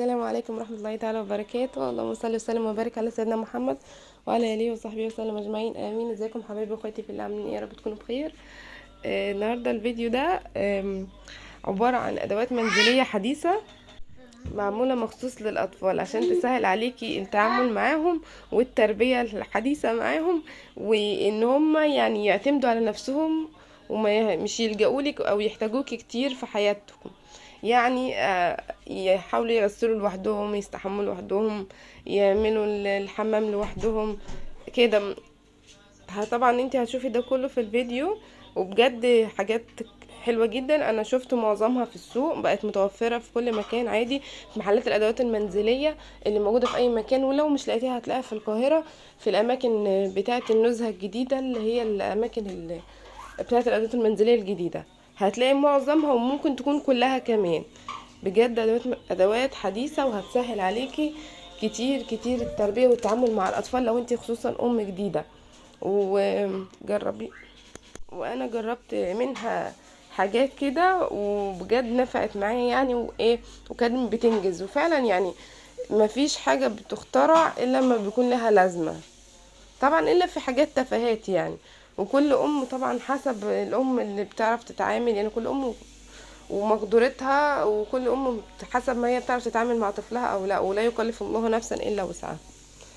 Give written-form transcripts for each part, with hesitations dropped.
السلام عليكم ورحمة الله تعالى وبركاته. اللهم صل وسلم وبارك على سيدنا محمد وعلى آله وصحبه وسلم أجمعين آمين. ازيكم حبايبي واخواتي في الله، عاملين ايه؟ يا رب تكونوا بخير. النهاردة الفيديو ده عبارة عن أدوات منزلية حديثة معمولة مخصوص للأطفال عشان تسهل عليكي التعامل معاهم والتربية الحديثة معاهم، وإن هم يعني يعتمدوا على نفسهم وما مش يلجأولك أو يحتاجوكي كتير في حياتهم. يعني يحاولوا يغسلوا لوحدهم، يستحموا لوحدهم، يعملوا الحمام لوحدهم كده. طبعا انت هتشوفي ده كله في الفيديو، وبجد حاجات حلوة جدا. انا شفت معظمها في السوق، بقت متوفرة في كل مكان عادي، في محلات الادوات المنزلية اللي موجودة في اي مكان. ولو مش لقيتيها هتلاقيها في القاهرة في الاماكن بتاعة النزهة الجديدة، اللي هي الاماكن اللي بتاعة الادوات المنزلية الجديدة. هتلاقي معظمها وممكن تكون كلها كمان. بجد ادوات حديثة وهتسهل عليكي كتير كتير التربية والتعامل مع الاطفال لو انت خصوصا ام جديدة. وجربي، وانا جربت منها حاجات كده وبجد نفعت معايا يعني، وايه وكانت بتنجز. وفعلا يعني مفيش حاجة بتخترع الا لما بيكون لها لازمة، طبعا الا في حاجات تفاهات يعني. وكل ام طبعا حسب الام اللي بتعرف تتعامل، يعني كل ام ومقدرتها، وكل ام حسب ما هي بتعرف تتعامل مع طفلها او لا، ولا يكلف الله نفسا الا وسعها.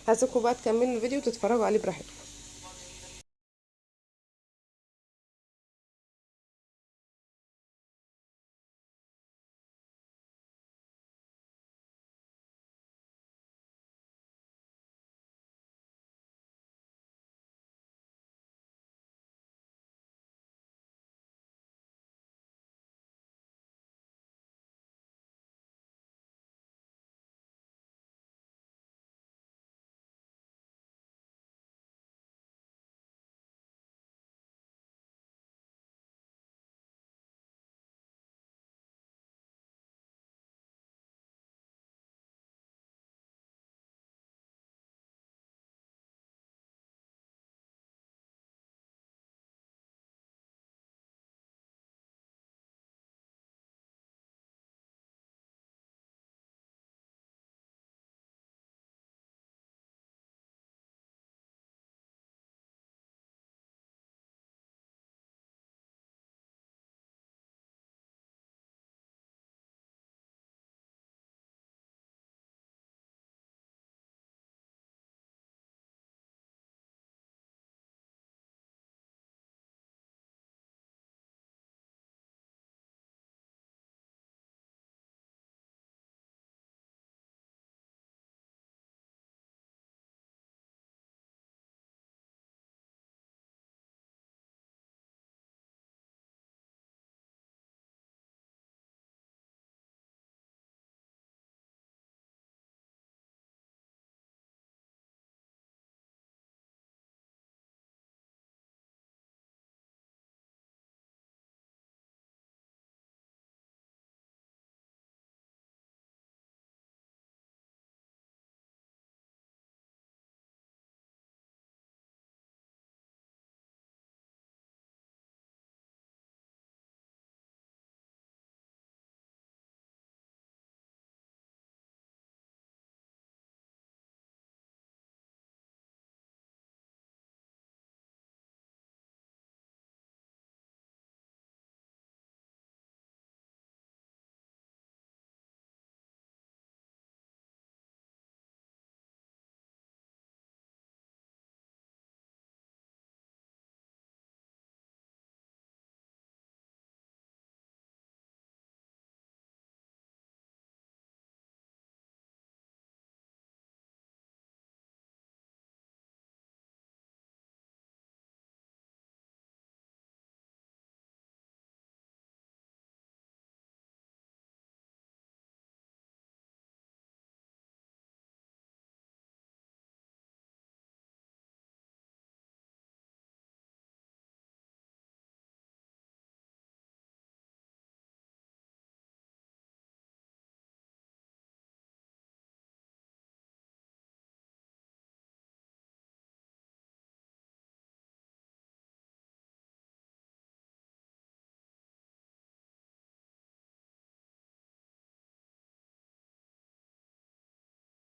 هسيبكم بقى تكملوا الفيديو وتتفرجوا عليه براحتكم.